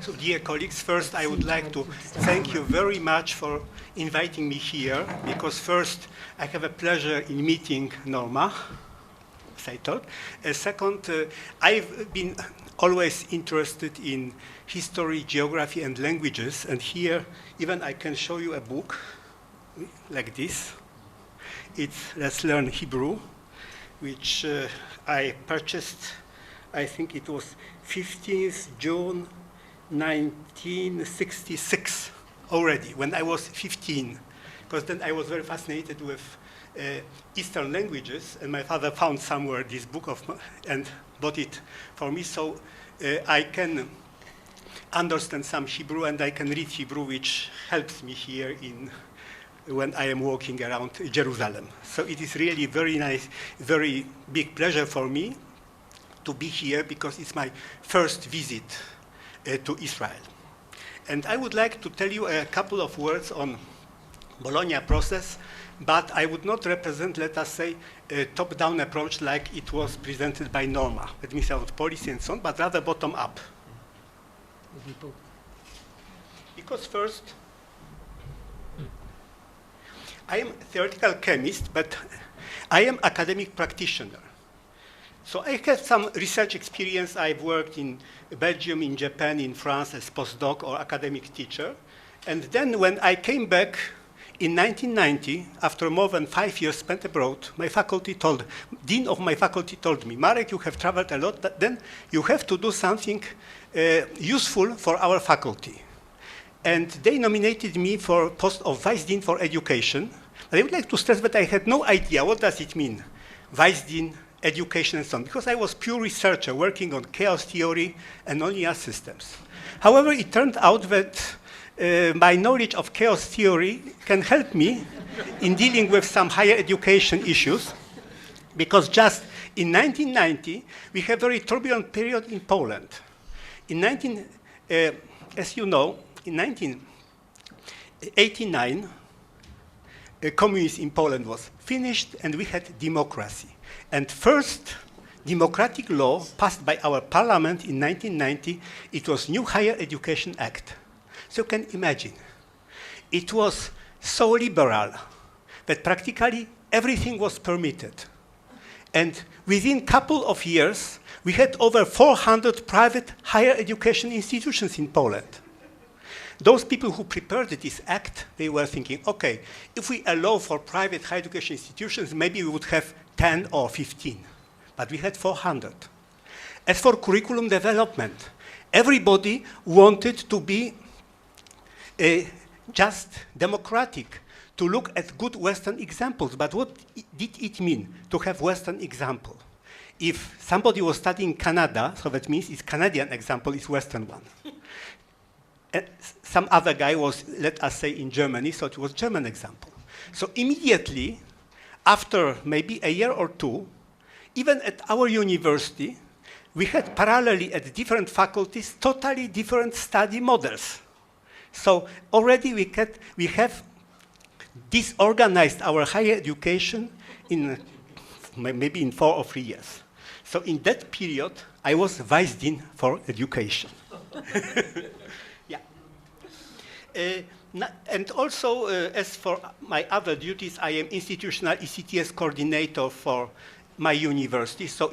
So, dear colleagues, first I would like to thank you very much for inviting me here, because first, I have a pleasure in meeting Norma, as I thought. Second, I've been always interested in history, geography, and languages, and here, even I can show you a book like this. It's Let's Learn Hebrew, which I purchased, I think it was 15th June 1966 already, when I was 15, because then I was very fascinated with Eastern languages, and my father found somewhere this book and bought it for me, so I can understand some Hebrew and I can read Hebrew, which helps me here when I am walking around Jerusalem. So it is really very nice, very big pleasure for me to be here, because it's my first visit to Israel. And I would like to tell you a couple of words on Bologna process, but I would not represent, let us say, a top-down approach like it was presented by Norma, that means about policy and so on, but rather bottom-up. Because first, I am a theoretical chemist, but I am academic practitioner. So I have some research experience. I've worked in Belgium, in Japan, in France as postdoc or academic teacher. And then when I came back in 1990, after more than 5 years spent abroad, dean of my faculty told me, Marek, you have traveled a lot, but then you have to do something useful for our faculty. And they nominated me for post of Vice Dean for Education. But I would like to stress that I had no idea what does it mean, Vice Dean, education and so on, because I was pure researcher working on chaos theory and nonlinear systems. However, it turned out that my knowledge of chaos theory can help me in dealing with some higher education issues, because just in 1990, we had a very turbulent period in Poland. As you know, in 1989, communism in Poland was finished and we had democracy. And first democratic law passed by our parliament in 1990, it was New Higher Education Act. So you can imagine, it was so liberal that practically everything was permitted. And within a couple of years, we had over 400 private higher education institutions in Poland. Those people who prepared this act, they were thinking, okay, if we allow for private higher education institutions, maybe we would have 10 or 15, but we had 400. As for curriculum development, everybody wanted to be just democratic, to look at good Western examples. But what did it mean to have Western example? If somebody was studying Canada, so that means it's Canadian example, it's Western one. And some other guy was, let us say, in Germany, so it was German example. So immediately, after maybe a year or two, even at our university, we had parallelly at different faculties totally different study models. So already we have disorganized our higher education in maybe in 4 or 3 years. So in that period, I was Vice Dean for Education. And also, as for my other duties, I am institutional ECTS coordinator for my university. So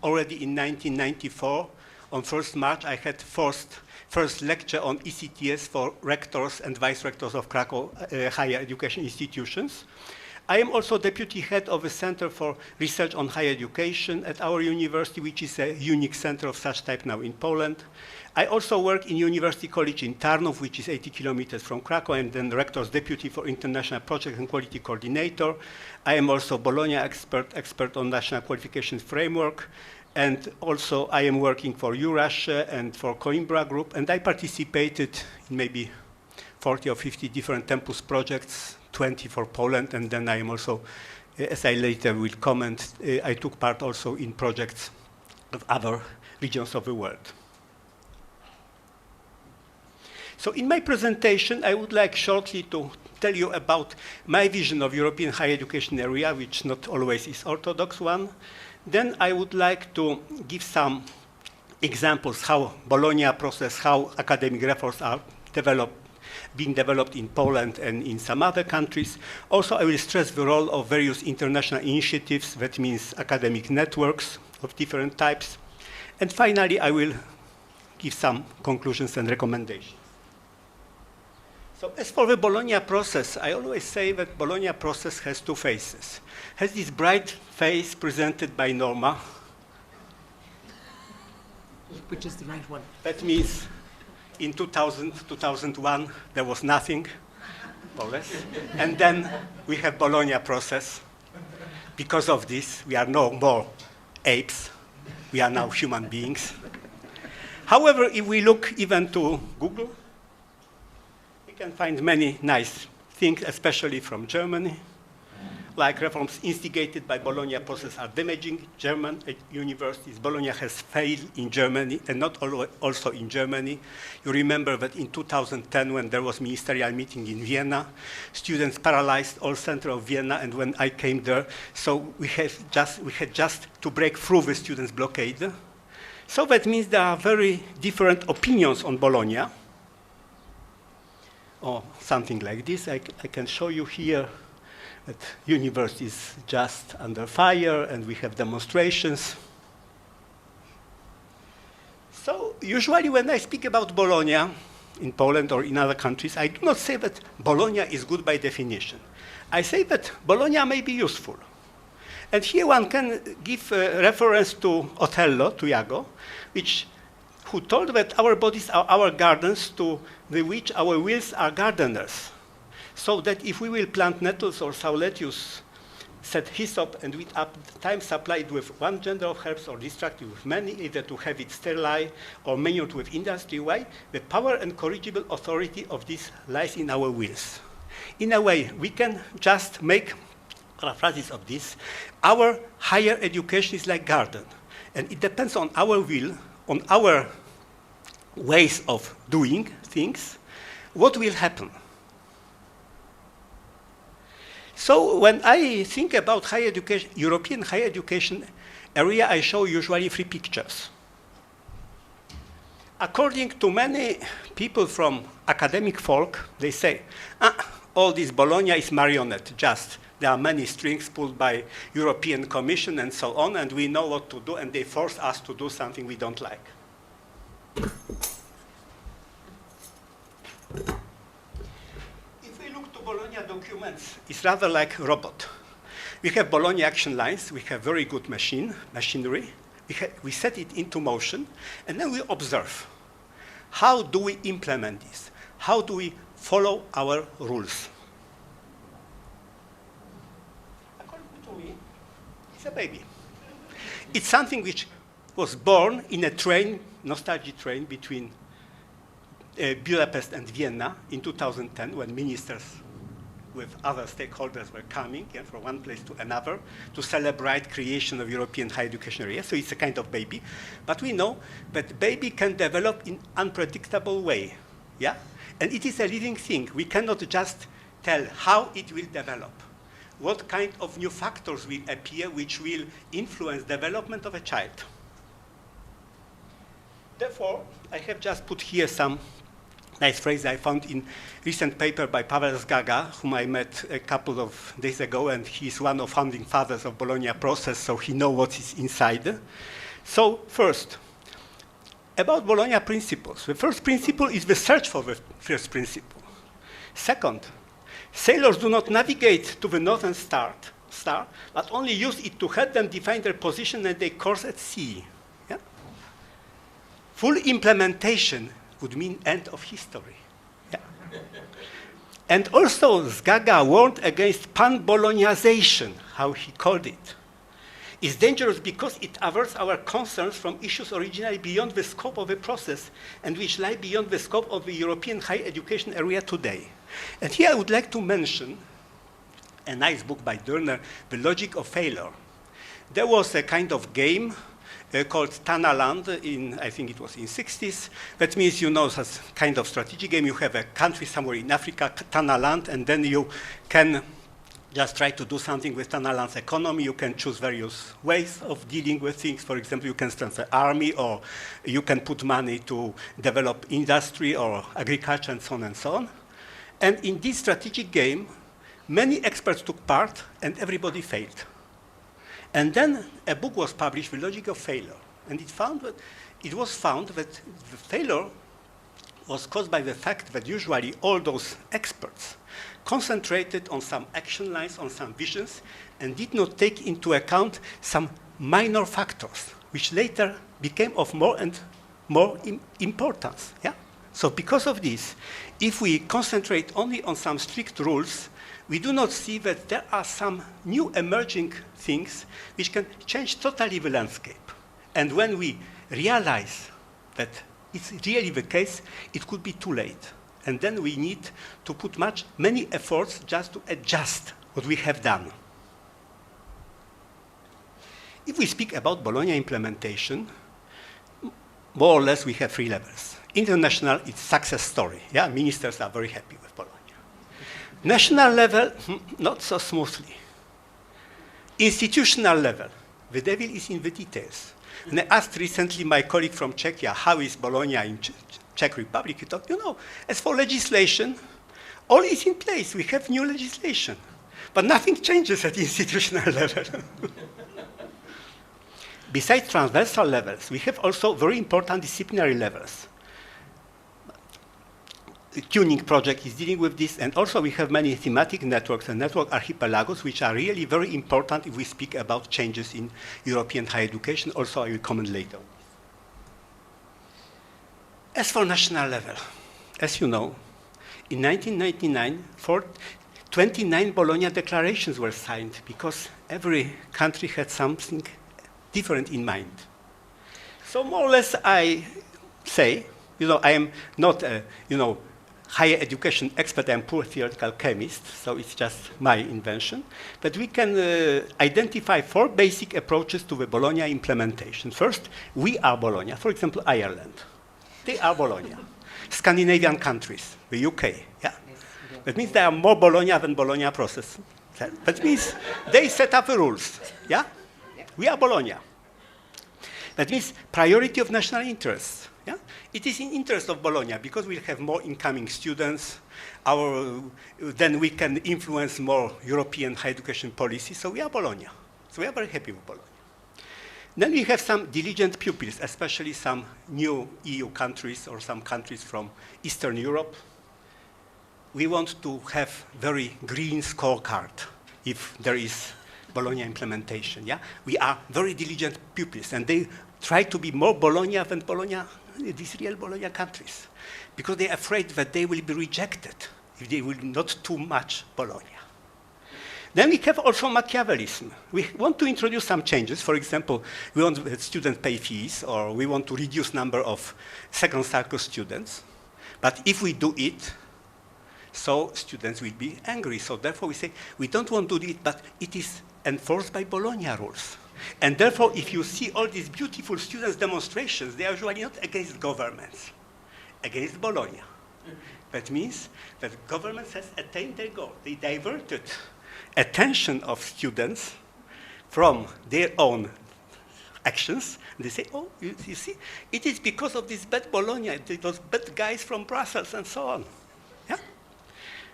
already in 1994, on 1st March, I had first lecture on ECTS for rectors and vice-rectors of Krakow higher education institutions. I am also deputy head of a center for research on higher education at our university, which is a unique center of such type now in Poland. I also work in University College in Tarnów, which is 80 kilometers from Krakow, and then rector's deputy for international project and quality coordinator. I am also Bologna expert on national qualifications framework. And also I am working for Eurasia and for Coimbra Group, and I participated in maybe 40 or 50 different Tempus projects, 20 for Poland, and then I am also, as I later will comment, I took part also in projects of other regions of the world. So in my presentation, I would like shortly to tell you about my vision of European higher education area, which not always is orthodox one. Then I would like to give some examples how Bologna process, how academic reforms are being developed in Poland and in some other countries. Also, I will stress the role of various international initiatives, that means academic networks of different types. And finally, I will give some conclusions and recommendations. So as for the Bologna process, I always say that Bologna process has two phases. Has this bright face presented by Norma. Which is the right one? That means in 2000, 2001, there was nothing, more or less. And then we have Bologna process. Because of this, we are no more apes. We are now human beings. However, if we look even to Google, we can find many nice things, especially from Germany, like reforms instigated by Bologna process are damaging German universities. Bologna has failed in Germany, and not also in Germany. You remember that in 2010, when there was ministerial meeting in Vienna, students paralyzed all center of Vienna, and when I came there, so we had just to break through the students' blockade. So that means there are very different opinions on Bologna, or something like this. I can show you here that university is just under fire, and we have demonstrations. So usually when I speak about Bologna in Poland or in other countries, I do not say that Bologna is good by definition. I say that Bologna may be useful. And here one can give a reference to Othello, to Iago, who told that our bodies are our gardens, to which our wills are gardeners. So that if we will plant nettles or saulettius, set hyssop, and with time supply it with one gender of herbs or distract it with many, either to have it sterile or manured with industry, why? The power and corrigible authority of this lies in our wills. In a way, we can just make paraphrases of this. Our higher education is like garden, and it depends on our will, on our ways of doing things, what will happen. So when I think about higher education, European higher education area, I show usually three pictures. According to many people from academic folk, they say, all this Bologna is marionette, just. There are many strings pulled by European Commission and so on, and we know what to do, and they force us to do something we don't like. Bologna documents is rather like a robot. We have Bologna action lines, we have very good machinery, we set it into motion, and then we observe. How do we implement this? How do we follow our rules? According to me, it's a baby. It's something which was born in a train, nostalgia train, between Budapest and Vienna in 2010, when ministers with other stakeholders were coming from one place to another to celebrate creation of European higher education area. So it's a kind of baby. But we know that baby can develop in unpredictable way. Yeah? And it is a living thing. We cannot just tell how it will develop. What kind of new factors will appear which will influence development of a child. Therefore, I have just put here some nice phrase I found in recent paper by Paweł Zgaga, whom I met a couple of days ago, and he's one of founding fathers of Bologna process, so he knows what is inside. So first, about Bologna principles. The first principle is the search for the first principle. Second, sailors do not navigate to the northern star, but only use it to help them define their position and their course at sea. Yeah? Full implementation would mean end of history. Yeah. And also, Zgaga warned against pan-Bolognization, how he called it. It's dangerous because it averts our concerns from issues originally beyond the scope of the process and which lie beyond the scope of the European higher education area today. And here I would like to mention a nice book by Dörner, The Logic of Failure. There was a kind of game called Tanaland in, I think it was in 60s. That means, you know, it's a kind of strategy game. You have a country somewhere in Africa, Tanaland, and then you can just try to do something with Tanaland's economy. You can choose various ways of dealing with things. For example, you can strengthen the army, or you can put money to develop industry or agriculture, and so on and so on. And in this strategic game, many experts took part, and everybody failed. And then a book was published, The Logic of Failure. And it was found that the failure was caused by the fact that usually all those experts concentrated on some action lines, on some visions, and did not take into account some minor factors, which later became of more and more importance. Yeah? So because of this, if we concentrate only on some strict rules, we do not see that there are some new emerging things which can change totally the landscape. And when we realize that it's really the case, it could be too late. And then we need to put many efforts just to adjust what we have done. If we speak about Bologna implementation, more or less we have 3 levels. International, it's success story. Yeah, ministers are very happy with Bologna. National level, not so smoothly. Institutional level, the devil is in the details. And I asked recently my colleague from Czechia, how is Bologna in Czech Republic? He thought, as for legislation, all is in place. We have new legislation. But nothing changes at the institutional level. Besides transversal levels, we have also very important disciplinary levels. The tuning project is dealing with this, and also we have many thematic networks and network archipelagos, which are really very important if we speak about changes in European higher education. Also, I will comment later. As for national level, as you know, in 1999, 29 Bologna declarations were signed because every country had something different in mind. So more or less I say, I am not a, higher education expert, I'm a poor theoretical chemist, so it's just my invention. But we can identify 4 basic approaches to the Bologna implementation. First, we are Bologna. For example, Ireland. They are Bologna. Scandinavian countries, the UK, yeah? That means they are more Bologna than Bologna process. That means they set up the rules, yeah? We are Bologna. That means priority of national interests. Yeah? It is in interest of Bologna because we'll have more incoming students. Then we can influence more European higher education policy. So we are Bologna. So we are very happy with Bologna. Then we have some diligent pupils, especially some new EU countries or some countries from Eastern Europe. We want to have very green scorecard if there is Bologna implementation. Yeah? We are very diligent pupils, and they try to be more Bologna than Bologna, these real Bologna countries, because they're afraid that they will be rejected if they will not too much Bologna. Then we have also Machiavellism. We want to introduce some changes. For example, we want that students pay fees, or we want to reduce number of second cycle students. But if we do it, so students will be angry. So therefore we say, we don't want to do it, but it is enforced by Bologna rules. And therefore, if you see all these beautiful students' demonstrations, they are usually not against governments, against Bologna. That means that governments has attained their goal. They diverted attention of students from their own actions. And they say, oh, you see, it is because of this bad Bologna, those bad guys from Brussels and so on. Yeah?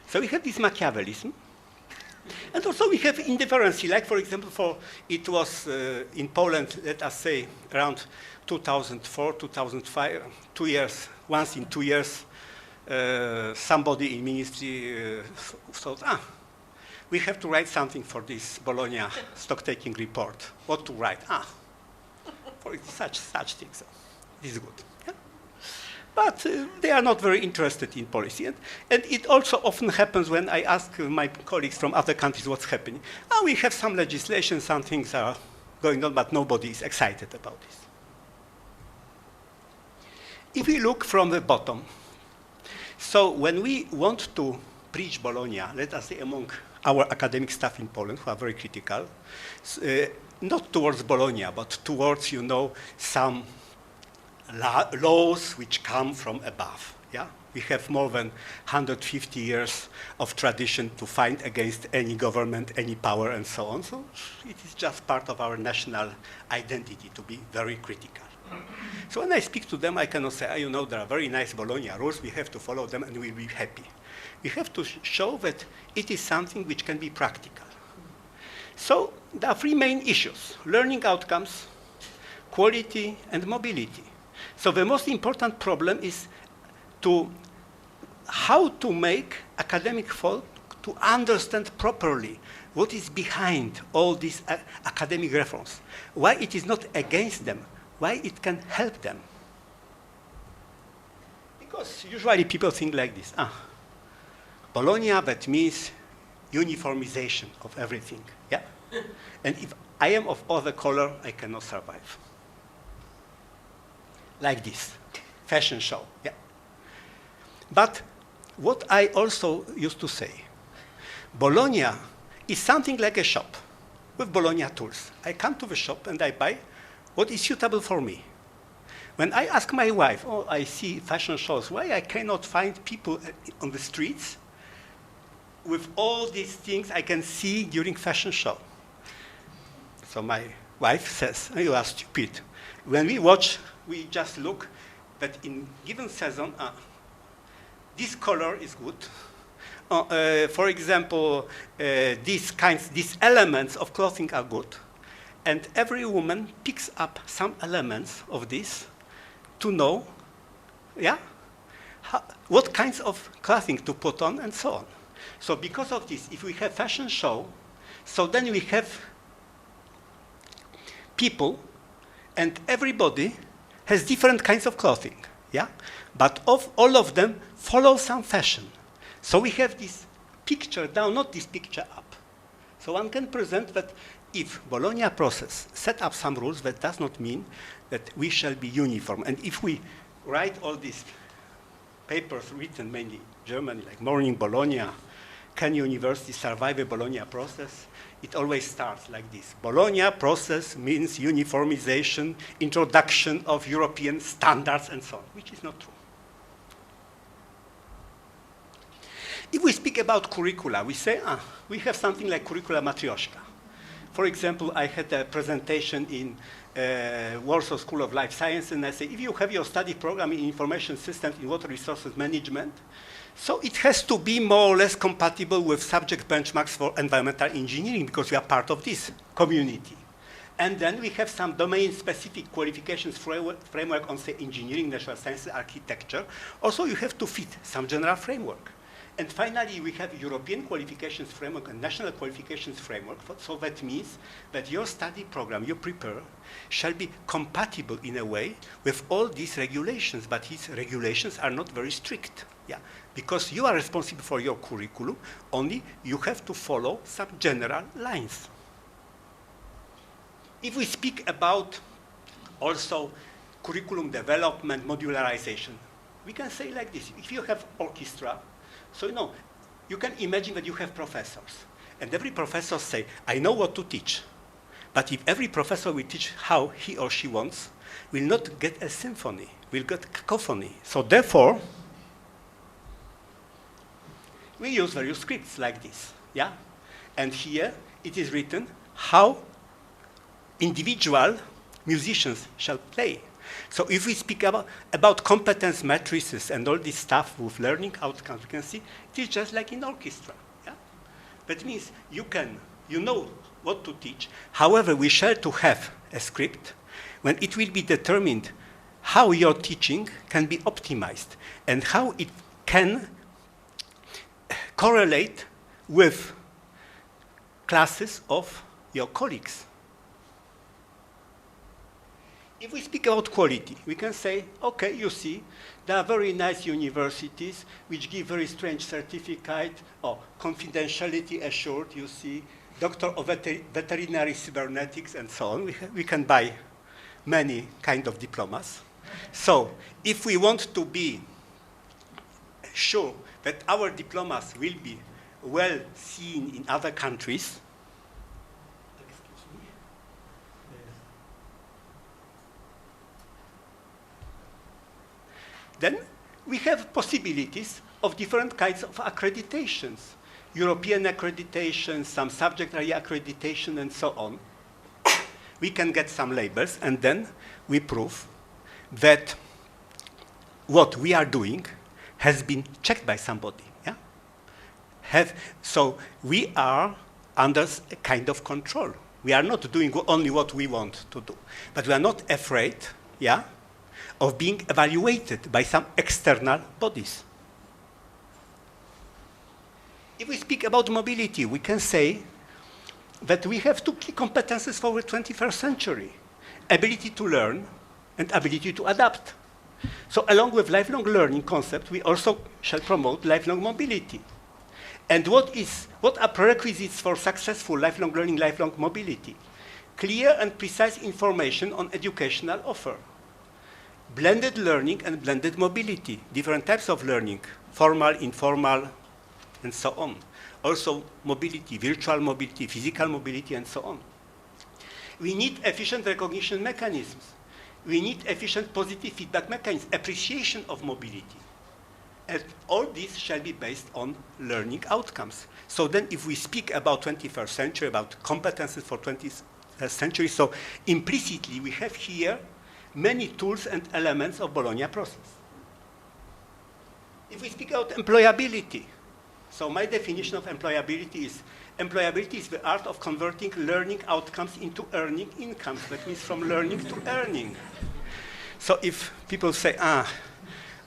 So we have this Machiavellism. And also we have indifferency, like for example, it was in Poland, let us say, around 2004, 2005, 2 years, once in 2 years, somebody in ministry thought, we have to write something for this Bologna stock-taking report. What to write? For such things. This is good. Yeah? But they are not very interested in policy. And it also often happens when I ask my colleagues from other countries what's happening. We have some legislation, some things are going on, but nobody is excited about this. If we look from the bottom, so when we want to preach Bologna, let us say among our academic staff in Poland, who are very critical, not towards Bologna, but towards, some laws which come from above. Yeah? We have more than 150 years of tradition to fight against any government, any power, and so on. So it is just part of our national identity to be very critical. So when I speak to them, I cannot say, oh, you know, there are very nice Bologna rules, we have to follow them and we'll be happy. We have to show that it is something which can be practical. So there are three main issues: learning outcomes, quality, and mobility. So the most important problem is how to make academic folk to understand properly what is behind all these academic reforms, why it is not against them, why it can help them. Because usually people think like this, Bologna, that means uniformization of everything, yeah? And if I am of other color, I cannot survive. Like this, fashion show, yeah? But what I also used to say, Bologna is something like a shop with Bologna tools. I come to the shop and I buy what is suitable for me. When I ask my wife, oh, I see fashion shows, why I cannot find people on the streets with all these things I can see during fashion show? So my wife says, oh, you are stupid. When we watch, we just look that in given season, this color is good. For example, these elements of clothing are good. And every woman picks up some elements of this to know, yeah, what kinds of clothing to put on and so on. So because of this, if we have fashion show, so then we have people and everybody has different kinds of clothing, yeah? But all of them follow some fashion. So we have this picture down, not this picture up. So one can present that if Bologna process set up some rules, that does not mean that we shall be uniform. And if we write all these papers written mainly in Germany, like Morning Bologna, can university survive a Bologna process? It always starts like this. Bologna process means uniformization, introduction of European standards, and so on, which is not true. If we speak about curricula, we say, we have something like curricula matryoshka. For example, I had a presentation in Warsaw School of Life Science, and I say, if you have your study program in information systems in water resources management, so it has to be more or less compatible with subject benchmarks for environmental engineering, because we are part of this community. And then we have some domain-specific qualifications framework on, say, engineering, natural sciences, architecture. Also, you have to fit some general framework. And finally, we have European qualifications framework and national qualifications framework. So that means that your study program you prepare shall be compatible in a way with all these regulations, but these regulations are not very strict. Yeah, because you are responsible for your curriculum, only you have to follow some general lines. If we speak about also curriculum development, modularization, we can say like this. If you have orchestra, so you can imagine that you have professors. And every professor say, I know what to teach. But if every professor will teach how he or she wants, will not get a symphony, will get cacophony. So therefore, we use various scripts like this, yeah? And here it is written how individual musicians shall play. So if we speak about competence matrices and all this stuff with learning outcomes, we can see it is just like in orchestra, yeah? That means you know what to teach. However, we shall to have a script when it will be determined how your teaching can be optimized and how it can correlate with classes of your colleagues. If we speak about quality, we can say, okay, you see, there are very nice universities which give very strange certificate or confidentiality assured, you see, doctor of veterinary cybernetics and so on. We can buy many kind of diplomas. So if we want to be sure that our diplomas will be well seen in other countries, Then we have possibilities of different kinds of accreditations. European accreditation, some subject area accreditation, and so on. We can get some labels, and then we prove that what we are doing has been checked by somebody. Yeah? So we are under a kind of control. We are not doing only what we want to do, but we are not afraid, yeah, of being evaluated by some external bodies. If we speak about mobility, we can say that we have two key competences for the 21st century: ability to learn and ability to adapt. So along with lifelong learning concept, we also shall promote lifelong mobility. And what are prerequisites for successful lifelong learning, lifelong mobility? Clear and precise information on educational offer. Blended learning and blended mobility, different types of learning, formal, informal, and so on. Also mobility, virtual mobility, physical mobility, and so on. We need efficient recognition mechanisms. We need efficient positive feedback mechanisms, appreciation of mobility. And all this shall be based on learning outcomes. So then if we speak about 21st century, about competences for 20th century, so implicitly we have here many tools and elements of Bologna process. If we speak about employability, so my definition of employability is the art of converting learning outcomes into earning incomes. That means from learning to earning. So if people say,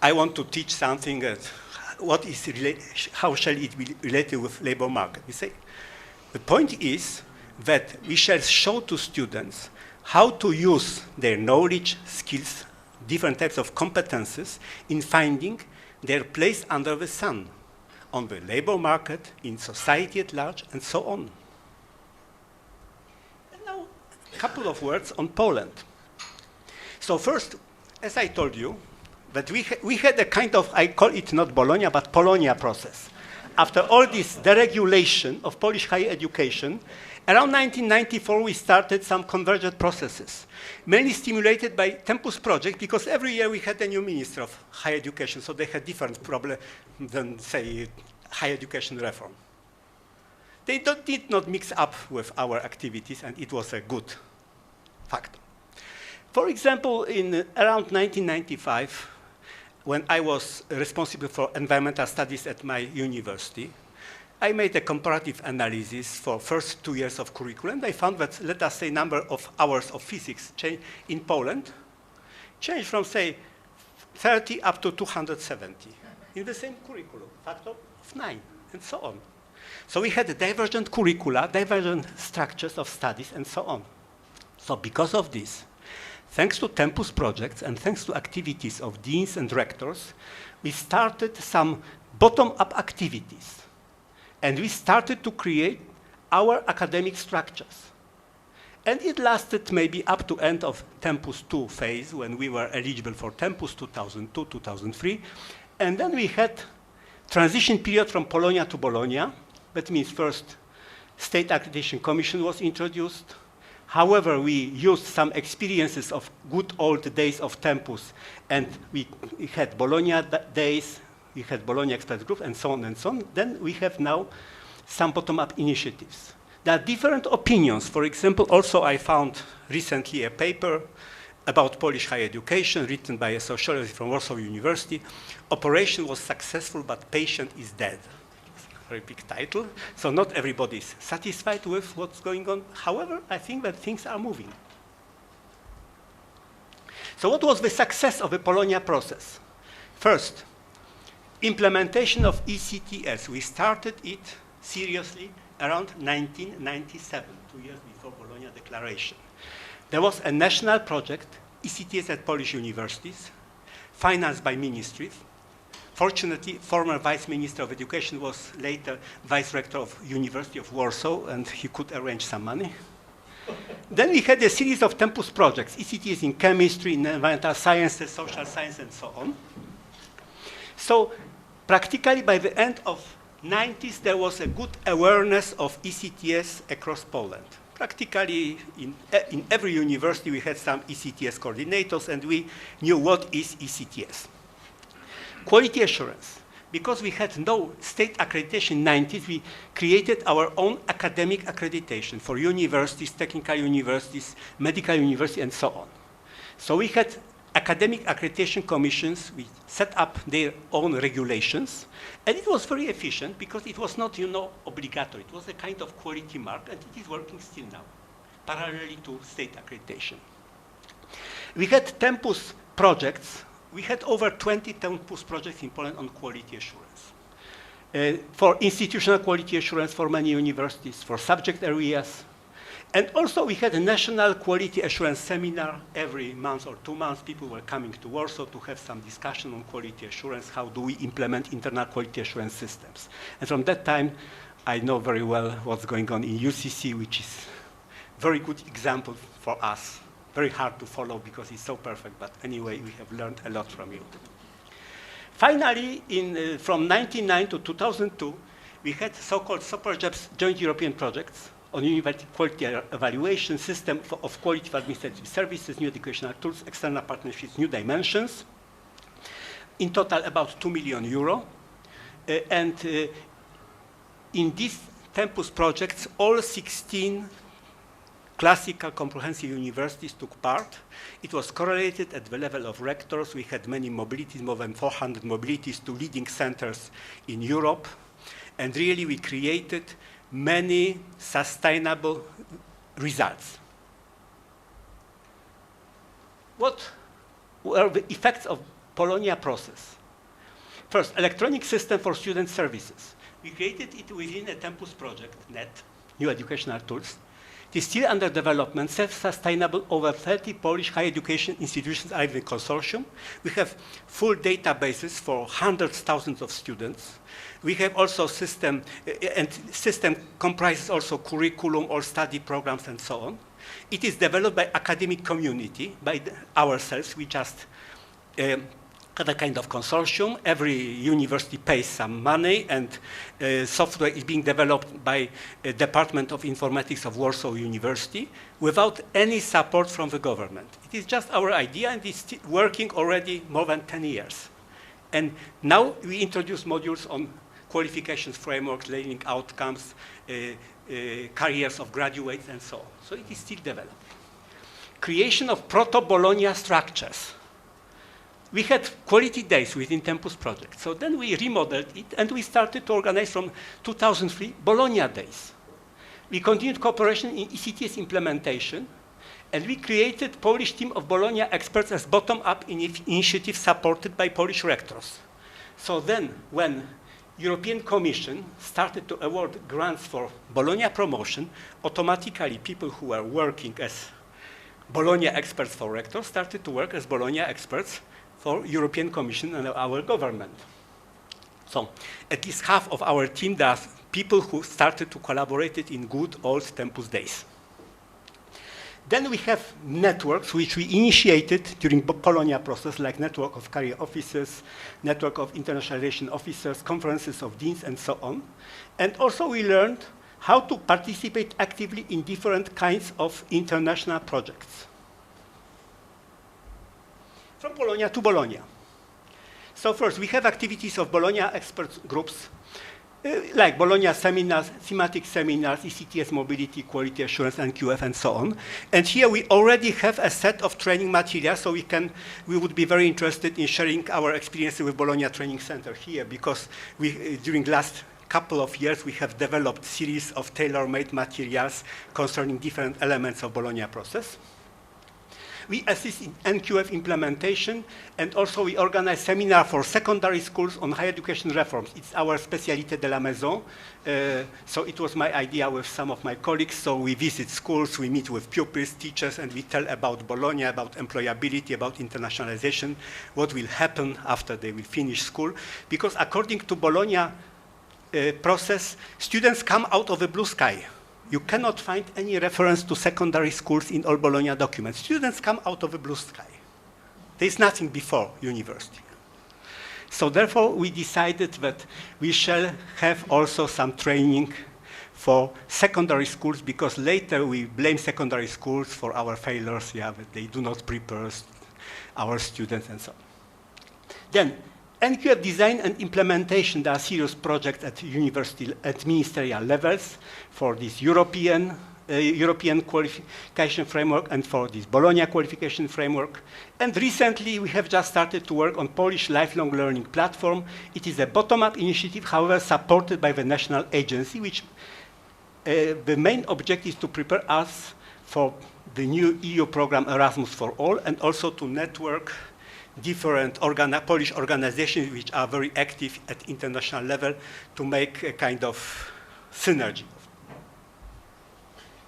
I want to teach something, how shall it be related with labor market? We say, the point is that we shall show to students how to use their knowledge, skills, different types of competences in finding their place under the sun, on the labor market, in society at large, and so on. And now, a couple of words on Poland. So first, as I told you, that we had a kind of, I call it not Bologna, but Polonia process. After all this deregulation of Polish higher education, around 1994 we started some convergent processes, mainly stimulated by Tempus project, because every year we had a new minister of higher education, so they had different problems than, say, higher education reform. They did not mix up with our activities, and it was a good factor. For example, in around 1995, when I was responsible for environmental studies at my university, I made a comparative analysis for first 2 years of curriculum. I found that, let us say, number of hours of physics in Poland changed from, say, 30 up to 270 in the same curriculum, factor of 9, and so on. So we had divergent curricula, divergent structures of studies, and so on. So because of this, thanks to Tempus projects and thanks to activities of deans and rectors, we started some bottom-up activities. And we started to create our academic structures. And it lasted maybe up to end of Tempus 2 phase, when we were eligible for Tempus 2002, 2003. And then we had transition period from Bologna to Bologna. That means first, State Accreditation Commission was introduced. However, we used some experiences of good old days of Tempus, and we had Bologna days, we had Bologna Expert Group, and so on and so on. Then we have now some bottom-up initiatives. There are different opinions. For example, also I found recently a paper about Polish higher education written by a sociologist from Warsaw University. Operation was successful, but patient is dead. Very big title. So not everybody is satisfied with what's going on. However, I think that things are moving. So what was the success of the Bologna process? First, implementation of ECTS. We started it seriously around 1997, 2 years before Bologna Declaration. There was a national project, ECTS at Polish universities, financed by ministries. Fortunately, former Vice Minister of Education was later Vice Rector of University of Warsaw, and he could arrange some money. Then we had a series of Tempus projects, ECTS in chemistry, in environmental sciences, social science, and so on. So practically by the end of 90s, there was a good awareness of ECTS across Poland. Practically in every university, we had some ECTS coordinators, and we knew what is ECTS. quality assurance. Because we had no state accreditation in the 90s, we created our own academic accreditation for universities, technical universities, medical universities, and so on. So we had academic accreditation commissions. We set up their own regulations, and it was very efficient because it was not, obligatory. It was a kind of quality mark, and it is working still now, parallelly to state accreditation. We had Tempus projects. We had over 20 Tempus projects in Poland on quality assurance. For institutional quality assurance for many universities, for subject areas. And also we had a national quality assurance seminar every month or 2 months. People were coming to Warsaw to have some discussion on quality assurance. How do we implement internal quality assurance systems? And from that time, I know very well what's going on in UCC, which is a very good example for us. Very hard to follow because it's so perfect, but anyway, we have learned a lot from you. Finally, from 1999 to 2002, we had so-called SOPERJEPS joint European projects on university quality evaluation system of quality of administrative services, new educational tools, external partnerships, new dimensions. In total, about 2 million euro. In these Tempus projects, all 16 classical comprehensive universities took part. It was correlated at the level of rectors. We had many mobilities, more than 400 mobilities to leading centers in Europe. And really, we created many sustainable results. What were the effects of Bologna process? First, electronic system for student services. We created it within a Tempus project, NET, New Educational Tools. It is still under development, self-sustainable. Over 30 Polish higher education institutions are in the consortium. We have full databases for hundreds, thousands of students. We have also system, and system comprises also curriculum or study programs and so on. It is developed by academic community, by ourselves. We just have a kind of consortium. Every university pays some money, and software is being developed by a Department of Informatics of Warsaw University without any support from the government. It is just our idea, and it's working already more than 10 years. And now we introduce modules on qualifications frameworks, learning outcomes, careers of graduates, and so on. So it is still developing. Creation of proto-Bologna structures. We had quality days within Tempus project. So then we remodeled it, and we started to organize from 2003 Bologna days. We continued cooperation in ECTS implementation, and we created Polish team of Bologna experts as bottom-up initiative supported by Polish rectors. So then, when European Commission started to award grants for Bologna promotion, automatically people who were working as Bologna experts for rectors started to work as Bologna experts for European Commission and our government. So at least half of our team does people who started to collaborate in good old Tempus days. Then we have networks which we initiated during Bologna process, like network of career officers, network of international relation officers, conferences of deans, and so on. And also we learned how to participate actively in different kinds of international projects. From Bologna to Bologna. So first, we have activities of Bologna expert groups, like Bologna seminars, thematic seminars, ECTS mobility, quality assurance, NQF, and so on. And here we already have a set of training materials, so we would be very interested in sharing our experience with Bologna Training Center here, because during last couple of years, we have developed series of tailor-made materials concerning different elements of Bologna process. We assist in NQF implementation, and also we organize seminar for secondary schools on higher education reforms. It's our spécialité de la maison. So it was my idea with some of my colleagues. So we visit schools, we meet with pupils, teachers, and we tell about Bologna, about employability, about internationalization, what will happen after they will finish school. Because according to Bologna process, students come out of a blue sky. You cannot find any reference to secondary schools in all Bologna documents. Students come out of a blue sky. There's nothing before university. So therefore, we decided that we shall have also some training for secondary schools, because later we blame secondary schools for our failures, that they do not prepare our students and so on. Then, NQF design and implementation, there are serious projects at university, at ministerial levels for this European qualification framework and for this Bologna qualification framework. And recently, we have just started to work on Polish lifelong learning platform. It is a bottom-up initiative, however, supported by the national agency, which the main objective is to prepare us for the new EU program Erasmus for All, and also to network different Polish organizations which are very active at international level to make a kind of synergy.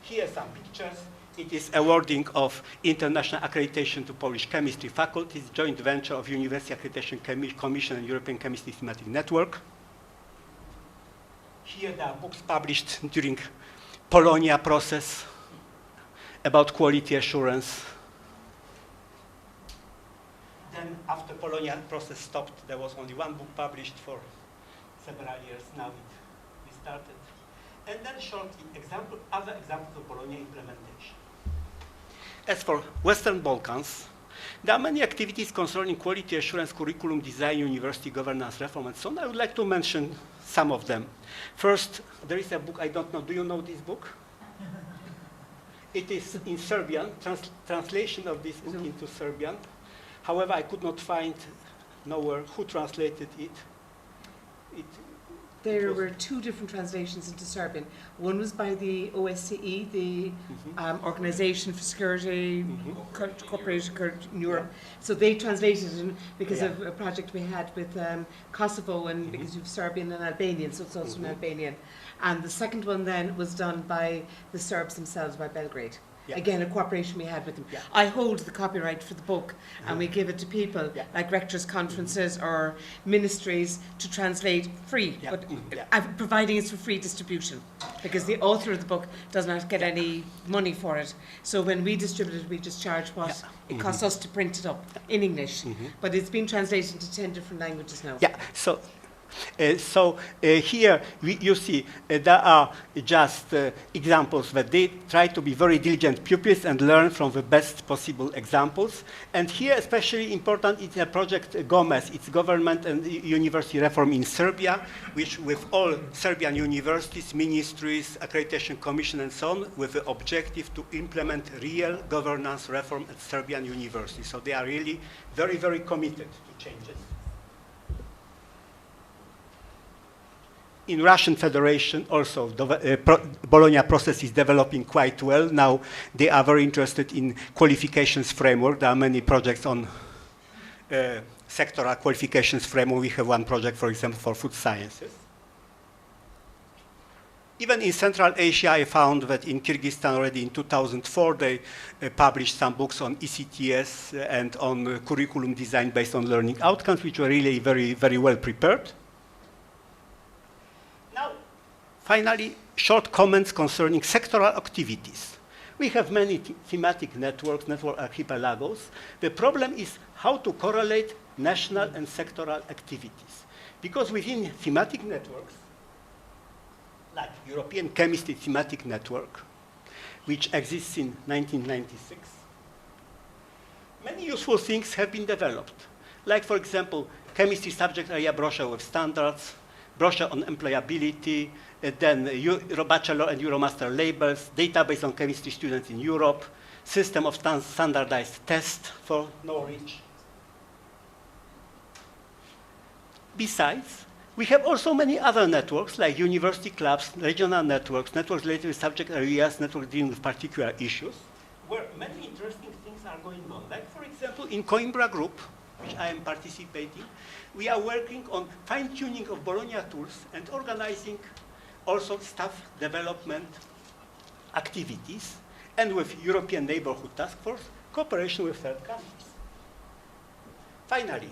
Here are some pictures. It is awarding of international accreditation to Polish chemistry faculties, joint venture of University Accreditation Commission and European Chemistry Thematic Network. Here there are books published during Bologna process about quality assurance. Then after Bologna process stopped, there was only one book published for several years. Now it restarted. And then shortly, other examples of Bologna implementation. As for Western Balkans, there are many activities concerning quality assurance, curriculum design, university governance reform, and so on. I would like to mention some of them. First, there is a book, I don't know, do you know this book? It is in Serbian, translation of this book into Serbian. However, I could not find nowhere who translated it. There were two different translations into Serbian. One was by the OSCE, the Organization for Security, Cooperation in Europe. Yeah. So they translated it because of a project we had with Kosovo, and because you have Serbian and Albanian, so it's also an Albanian. And the second one then was done by the Serbs themselves, by Belgrade. Yeah. Again, a cooperation we had with them. Yeah. I hold the copyright for the book, and we give it to people like rectors' conferences or ministries to translate free, but providing it's for free distribution, because the author of the book does not get any money for it. So when we distribute it, we just charge what it costs us to print it up in English. But it's been translated into 10 different languages now. Yeah. So here you see there are just examples that they try to be very diligent pupils and learn from the best possible examples. And here especially important is a project Gomez. It's government and university reform in Serbia, which with all Serbian universities, ministries, accreditation commission and so on, with the objective to implement real governance reform at Serbian universities. So they are really very, very committed to changes. In Russian Federation, also, the Bologna process is developing quite well. Now they are very interested in qualifications framework. There are many projects on sectoral qualifications framework. We have one project, for example, for food sciences. Even in Central Asia, I found that in Kyrgyzstan already in 2004, they published some books on ECTS and on curriculum design based on learning outcomes, which were really very, very well prepared. Finally, short comments concerning sectoral activities. We have many thematic networks, network archipelagos. The problem is how to correlate national and sectoral activities. Because within thematic networks, like European Chemistry Thematic Network, which exists in 1996, many useful things have been developed. Like, for example, chemistry subject area brochure with standards, brochure on employability, then Eurobachelor and Euromaster labels, database on chemistry students in Europe, system of standardized tests for knowledge. Besides, we have also many other networks like university clubs, regional networks, networks related with subject areas, networks dealing with particular issues, where many interesting things are going on. Like, for example, in Coimbra Group, which I am participating, we are working on fine-tuning of Bologna tools and organizing also staff development activities, and with European Neighborhood Task Force, cooperation with third countries. Finally,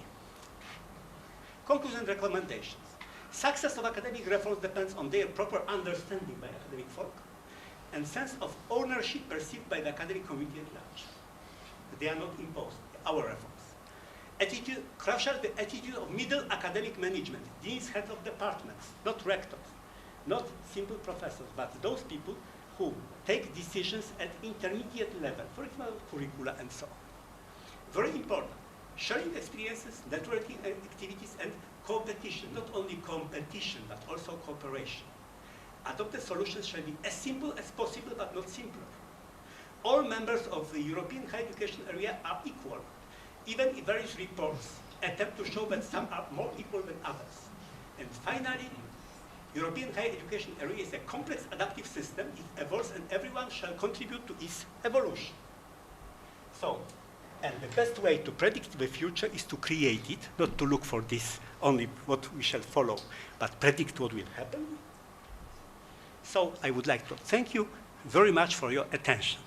conclusion recommendations. Success of academic reforms depends on their proper understanding by academic folk and sense of ownership perceived by the academic community at large. They are not imposed, our reforms. Attitude, crucial, the attitude of middle academic management, deans, heads of departments, not rectors, not simple professors, but those people who take decisions at intermediate level, for example, curricula and so on. Very important, sharing experiences, networking activities, and competition, not only competition, but also cooperation. Adopted solutions shall be as simple as possible, but not simpler. All members of the European higher education area are equal, even if various reports attempt to show that some are more equal than others. And finally, European higher education area is a complex adaptive system. It evolves and everyone shall contribute to its evolution. So, and the best way to predict the future is to create it, not to look for this, only what we shall follow, but predict what will happen. So I would like to thank you very much for your attention.